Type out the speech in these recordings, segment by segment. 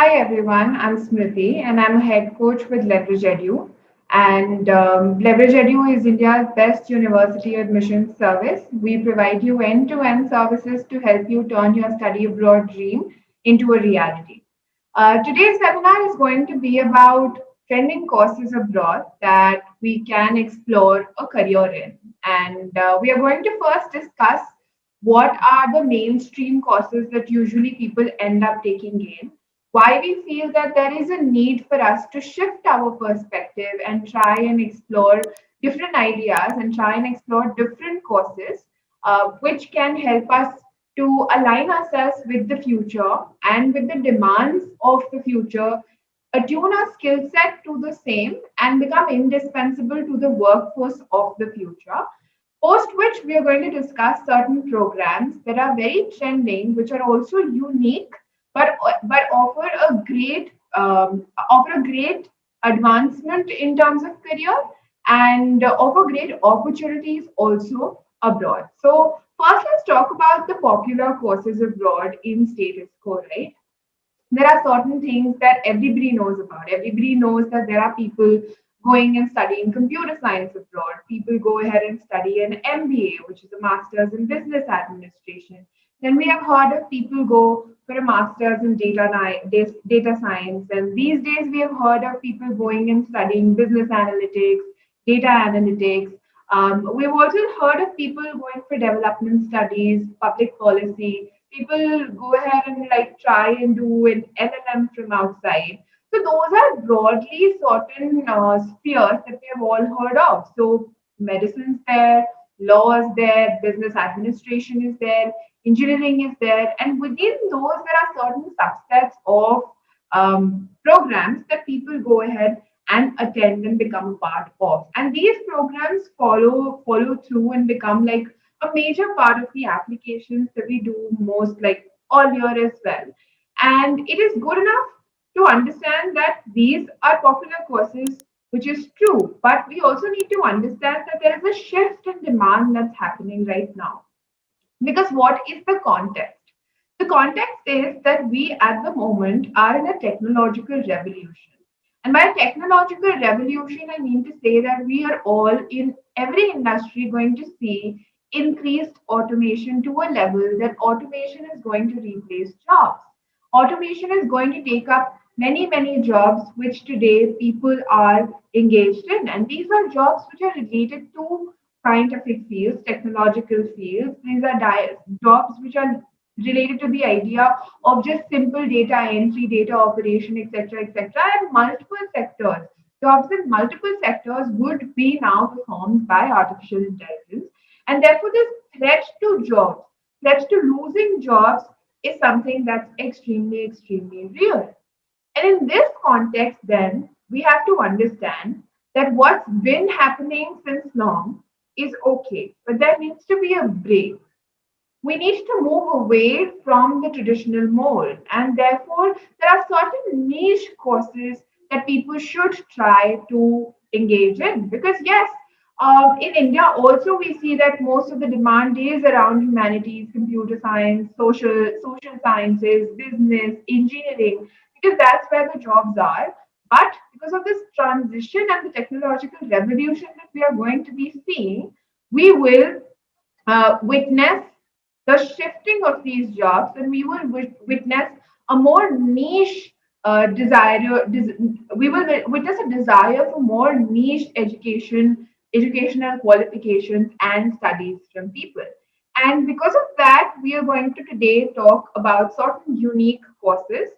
Hi everyone, I'm Smriti and I'm a head coach with Leverage Edu. And Leverage Edu is India's best university admissions service. We provide you end to end services to help you turn your study abroad dream into a reality. Today's webinar is going to be about trending courses abroad that we can explore a career in. And we are going to first discuss what are the mainstream courses that usually people end up taking in, why we feel that there is a need for us to shift our perspective and try and explore different ideas and try and explore different courses which can help us to align ourselves with the future and with the demands of the future, attune our skill set to the same, and become indispensable to the workforce of the future. Post which we are going to discuss certain programs that are very trending, which are also unique, but offer a great advancement in terms of career and offer great opportunities also abroad. So first, let's talk about the popular courses abroad in status quo, right? There are certain things that everybody knows about. Everybody knows that there are people going and studying computer science abroad. People go ahead and study an MBA, which is a master's in business administration. Then we have heard of people go for a master's in data science. And these days we have heard of people going and studying business analytics, data analytics. We've also heard of people going for development studies, public policy. People go ahead and like try and do an LLM from outside. So those are broadly certain spheres that we have all heard of. So medicine's there, law is there, business administration is there, engineering is there, and within those there are certain subsets of programs that people go ahead and attend and become a part of. And these programs follow through and become like a major part of the applications that we do most like all year as well. And it is good enough to understand that these are popular courses, which is true. But we also need to understand that there is a shift in demand that's happening right now. Because what is the context? The context is that we at the moment are in a technological revolution. And by technological revolution, I mean to say that we are all in every industry going to see increased automation to a level that automation is going to replace jobs. Automation is going to take up many jobs which today people are engaged in. And these are jobs which are related to scientific fields, technological fields. These are jobs which are related to the idea of just simple data entry, data operation, etc., and multiple sectors. Jobs in multiple sectors would be now performed by artificial intelligence. And therefore, this threat to jobs, threat to losing jobs is something that's extremely real. And in this context, then, we have to understand that what's been happening since long is okay, but there needs to be a break. We need to move away from the traditional mold, and therefore, there are certain niche courses that people should try to engage in. Because, yes, in India, also we see that most of the demand is around humanities, computer science, social sciences, business, engineering, because that's where the jobs are. But because of this transition and the technological revolution that we are going to be seeing, we will witness the shifting of these jobs, and we will witness a more niche we will witness a desire for more niche educational qualifications and studies from people. And because of that, we are going to today talk about certain unique courses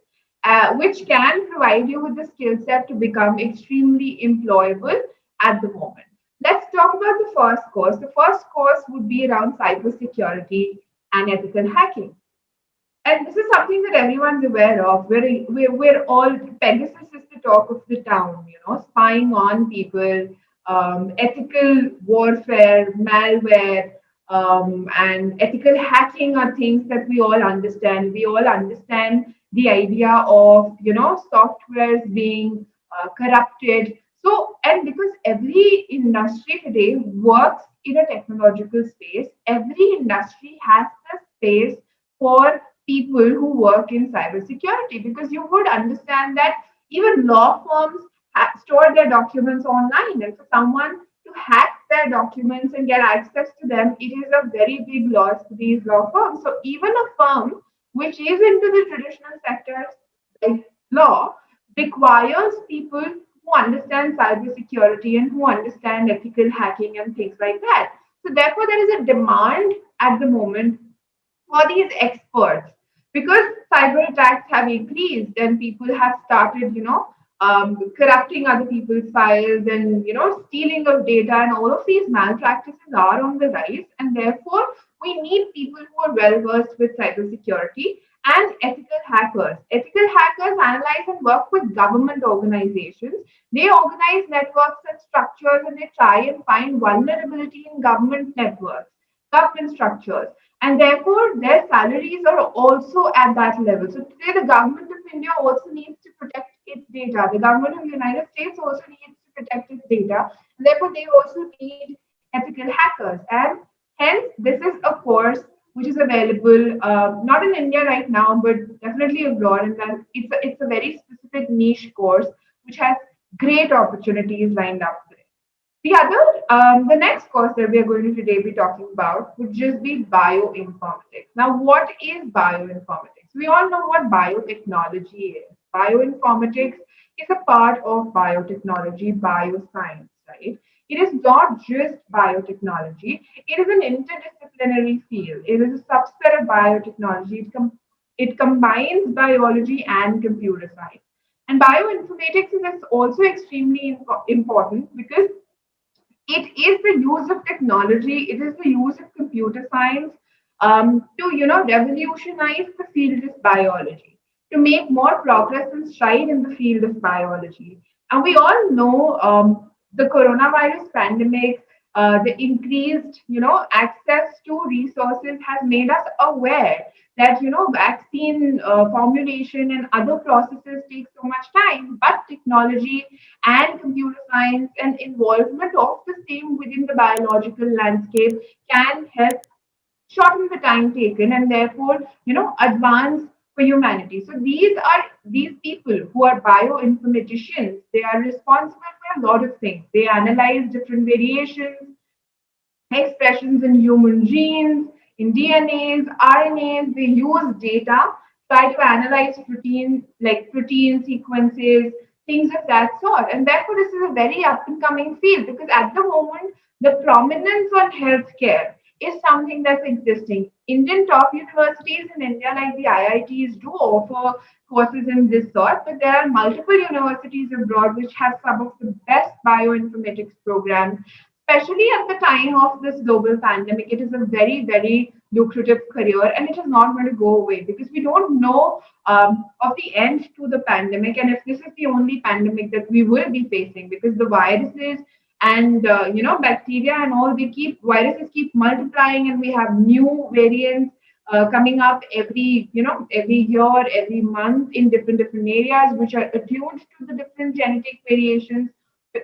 which can provide you with the skill set to become extremely employable at the moment. Let's talk about the first course. The first course would be around cybersecurity and ethical hacking. And this is something that everyone's aware of. We're all, Pegasus is the talk of the town, spying on people, ethical warfare, malware, and ethical hacking are things that we all understand. We all understand the idea of, softwares being corrupted. So, and because every industry today works in a technological space, every industry has the space for people who work in cybersecurity, because you would understand that even law firms store their documents online, and for someone to hack their documents and get access to them, it is a very big loss to these law firms. So even a firm which is into the traditional sectors like law requires people who understand cybersecurity and who understand ethical hacking and things like that. So therefore, there is a demand at the moment for these experts, because cyber attacks have increased and people have started, corrupting other people's files and, stealing of data, and all of these malpractices are on the rise. And therefore, we need people who are well versed with cybersecurity and ethical hackers. Ethical hackers analyze and work with government organizations. They organize networks and structures, and they try and find vulnerability in government networks, government structures, and therefore their salaries are also at that level. So today the government of India also needs to protect its data. The government of the United States also needs to protect its data. And therefore they also need ethical hackers. And hence this is a course which is available not in India right now, but definitely abroad. And then it's a very specific niche course which has great opportunities lined up for it. The next course that we are going to today be talking about would just be bioinformatics. Now, what is bioinformatics? We all know what biotechnology is. Bioinformatics is a part of biotechnology, bioscience, right? It is not just biotechnology, it is an interdisciplinary field. It is a subset of biotechnology. It combines biology and computer science. And bioinformatics is also extremely important because it is the use of technology, it is the use of computer science to revolutionize the field of biology, to make more progress and stride in the field of biology. And we all know the coronavirus pandemic, the increased access to resources has made us aware that vaccine formulation and other processes take so much time, but technology and computer science and involvement of the same within the biological landscape can help shorten the time taken and therefore advance for humanity. So these people who are bioinformaticians, they are responsible for a lot of things. They analyze different variations, expressions in human genes, in DNAs, RNAs. They use data, try to analyze proteins like protein sequences, things of that sort. And therefore, this is a very up and coming field because at the moment, the prominence on healthcare is something that's existing. Indian top universities in India, like the IITs, do offer courses in this sort, but there are multiple universities abroad which have some of the best bioinformatics programs, especially at the time of this global pandemic. It is a very, very lucrative career and it is not going to go away because we don't know of the end to the pandemic and if this is the only pandemic that we will be facing, because the viruses and bacteria and all, they keep viruses keep multiplying and we have new variants coming up every year, every month in different areas which are attuned to the different genetic variations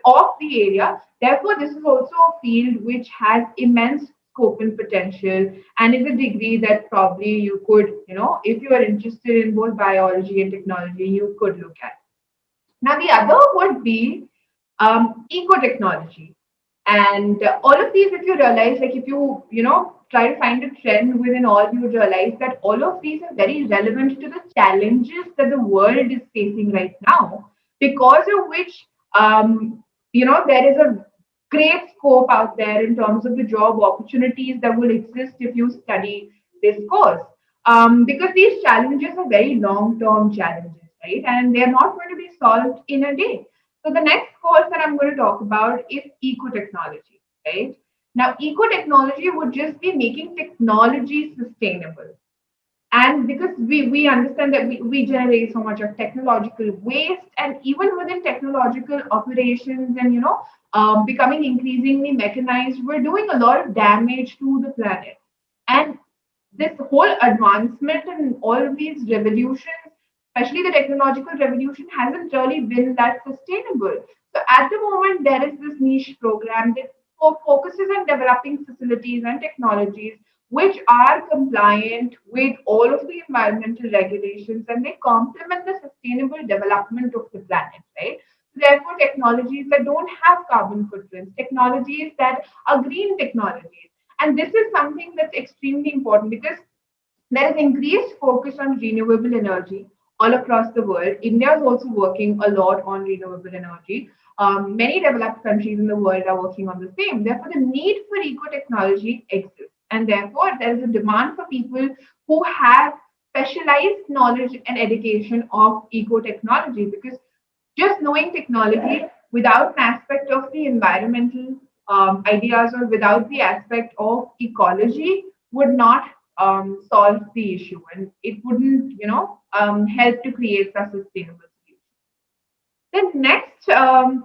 of the area. Therefore, this is also a field which has immense scope and potential and is a degree that probably you could, if you are interested in both biology and technology, you could look at. Now, the other would be eco-technology. And all of these, if you realize, like if try to find a trend within all, you realize that all of these are very relevant to the challenges that the world is facing right now, because of which, there is a great scope out there in terms of the job opportunities that will exist if you study this course. Because these challenges are very long-term challenges, right? And they're not going to be solved in a day. So the next course that I'm going to talk about is eco-technology, right? Now, eco-technology would just be making technology sustainable. And because we understand that we generate so much of technological waste, and even within technological operations and, becoming increasingly mechanized, we're doing a lot of damage to the planet. And this whole advancement and all of these revolutions, especially the technological revolution, hasn't really been that sustainable. So at the moment, there is this niche program that focuses on developing facilities and technologies which are compliant with all of the environmental regulations and they complement the sustainable development of the planet, right? Therefore, technologies that don't have carbon footprints, technologies that are green technologies. And this is something that's extremely important because there is increased focus on renewable energy all across the world. India is also working a lot on renewable energy. Many developed countries in the world are working on the same. Therefore, the need for eco technology exists. And therefore, there is a demand for people who have specialized knowledge and education of eco technology because just knowing technology without an aspect of the environmental ideas or without the aspect of ecology would not solve the issue and it wouldn't help to create a sustainable solution. The next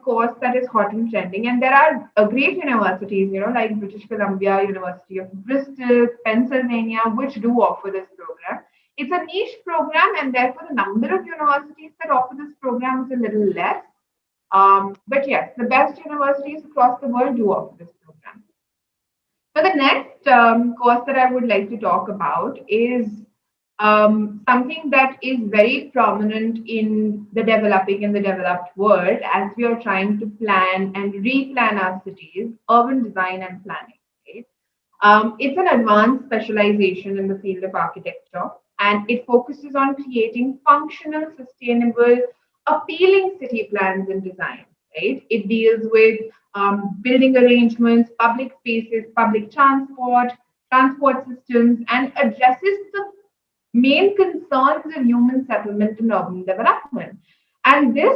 course that is hot and trending, and there are great universities, like British Columbia, University of Bristol, Pennsylvania, which do offer this program. It's a niche program, and therefore the number of universities that offer this program is a little less. But yes, the best universities across the world do offer this program. So the next course that I would like to talk about is something that is very prominent in the developing and the developed world as we are trying to plan and replan our cities, urban design and planning. Right? It's an advanced specialization in the field of architecture, and it focuses on creating functional, sustainable, appealing city plans and design. Right? It deals with building arrangements, public spaces, public transport systems, and addresses the main concerns of human settlement and urban development. And this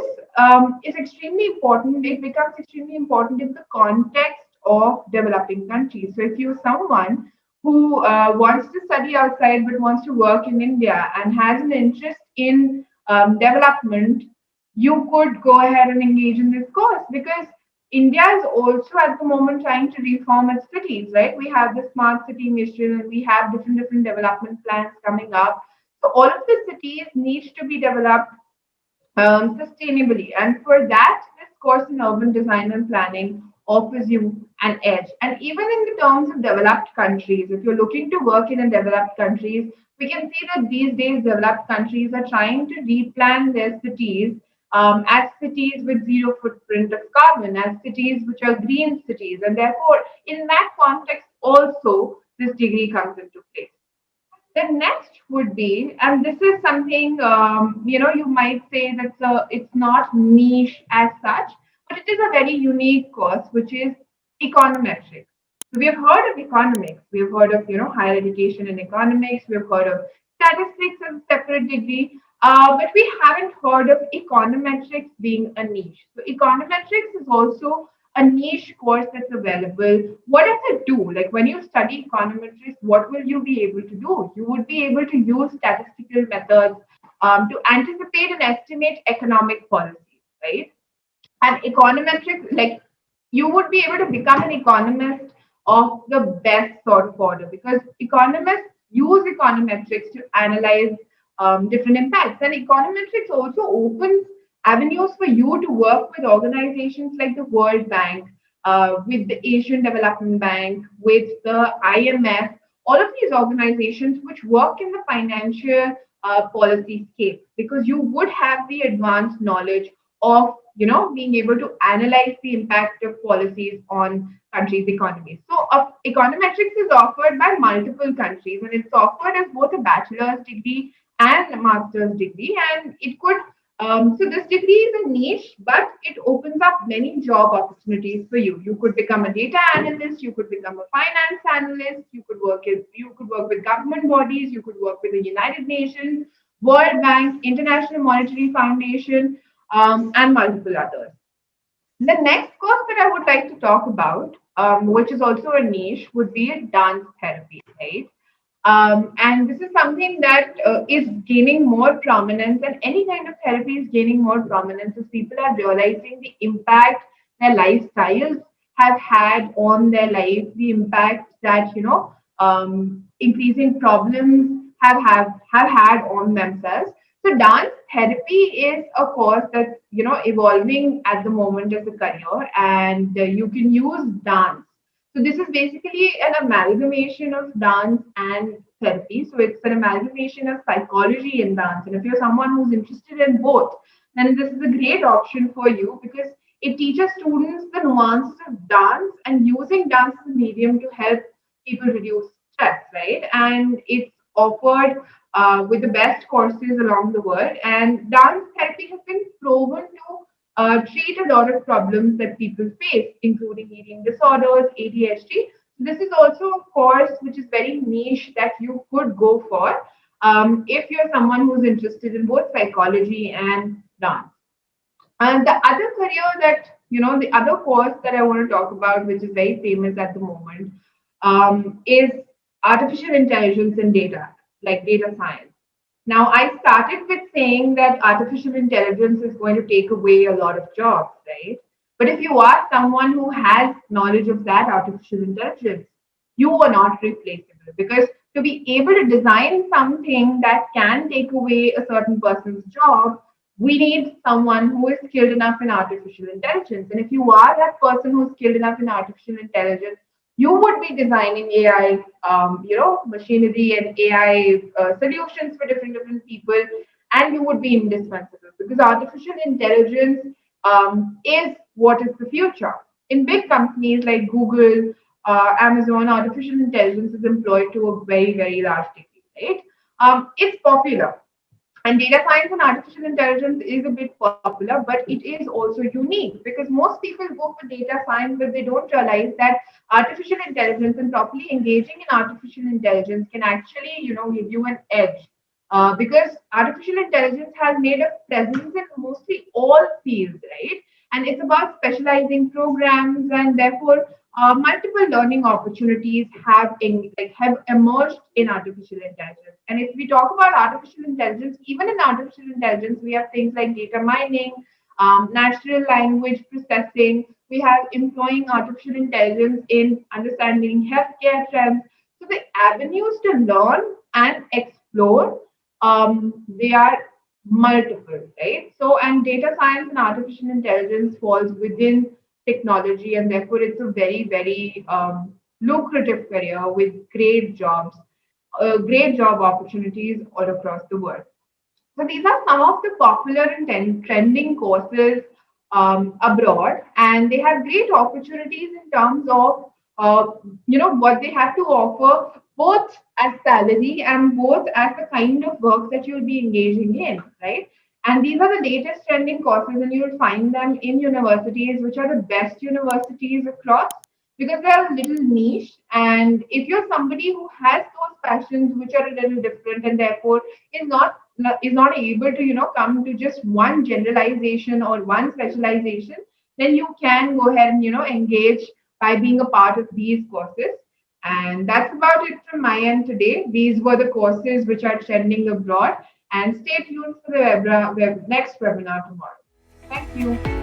is extremely important. It becomes extremely important in the context of developing countries. So if you're someone who wants to study outside but wants to work in India and has an interest in development, you could go ahead and engage in this course because India is also at the moment trying to reform its cities, right? We have the smart city mission and we have different development plans coming up. So all of the cities need to be developed sustainably. And for that, this course in urban design and planning offers you an edge. And even in the terms of developed countries, if you're looking to work in a developed countries, we can see that these days developed countries are trying to replan their cities as cities with zero footprint of carbon, as cities which are green cities. And therefore, in that context, also this degree comes into place. The next would be, and this is something you might say it's not niche as such, but it is a very unique course, which is econometrics. So we have heard of economics, we have heard of higher education in economics, we have heard of statistics as a separate degree, but we haven't heard of econometrics being a niche. So econometrics is also a niche course that's available. What does it do? Like when you study econometrics, what will you be able to do? You would be able to use statistical methods to anticipate and estimate economic policies, right? And econometrics, like you would be able to become an economist of the best sort of order because economists use econometrics to analyze different impacts. And econometrics also opens avenues for you to work with organizations like the World Bank, with the Asian Development Bank, with the IMF, all of these organizations which work in the financial policy scape because you would have the advanced knowledge of being able to analyze the impact of policies on countries' economies. So, econometrics is offered by multiple countries, and it's offered as both a bachelor's degree and a master's degree. And it could so this degree is a niche, but it opens up many job opportunities for you. You could become a data analyst, you could become a finance analyst, you could work with government bodies, you could work with the United Nations, World Bank, International Monetary Foundation, and multiple others. The next course that I would like to talk about, which is also a niche, would be a dance therapy, right? And this is something that is gaining more prominence, and any kind of therapy is gaining more prominence as people are realizing the impact their lifestyles have had on their life, the impact that increasing problems have had on themselves. So dance therapy is a course that's evolving at the moment as a career, and you can use dance. So this is basically an amalgamation of dance and therapy. So it's an amalgamation of psychology and dance. And if you're someone who's interested in both, then this is a great option for you because it teaches students the nuances of dance and using dance as a medium to help people reduce stress, right? And it's offered with the best courses along the world. And dance therapy has been proven to treat a lot of problems that people face, including eating disorders, ADHD. This is also a course which is very niche that you could go for if you're someone who's interested in both psychology and dance. And the other career that, the other course that I want to talk about, which is very famous at the moment, is artificial intelligence and data, like data science. Now, I started with saying that artificial intelligence is going to take away a lot of jobs, right? But if you are someone who has knowledge of that artificial intelligence, you are not replaceable because to be able to design something that can take away a certain person's job, we need someone who is skilled enough in artificial intelligence. And if you are that person who's skilled enough in artificial intelligence, you would be designing AI, machinery and AI solutions for different people, and you would be indispensable because artificial intelligence is what is the future. In big companies like Google, Amazon, artificial intelligence is employed to a very large degree, right? It's popular and data science and artificial intelligence is a bit popular, but it is also unique because most people go for data science, but they don't realize that artificial intelligence and properly engaging in artificial intelligence can actually, give you an edge. Because artificial intelligence has made a presence in mostly all fields, right? And it's about specializing programs, and therefore multiple learning opportunities have emerged in artificial intelligence. And if we talk about artificial intelligence, even in artificial intelligence, we have things like data mining, natural language processing. We have employing artificial intelligence in understanding healthcare trends. So the avenues to learn and explore, they are multiple, right? So, and data science and artificial intelligence falls within technology, and therefore it's a very lucrative career with great job opportunities all across the world. So these are some of the popular and trending courses abroad, and they have great opportunities in terms of what they have to offer, both as salary and both as the kind of work that you'll be engaging in, right? And these are the latest trending courses, and you'll find them in universities, which are the best universities across because they are a little niche. And if you're somebody who has those passions which are a little different and therefore is not able to come to just one generalization or one specialization, then you can go ahead and engage by being a part of these courses. And that's about it from my end today. These were the courses which are trending abroad, and stay tuned for the next webinar tomorrow. Thank you.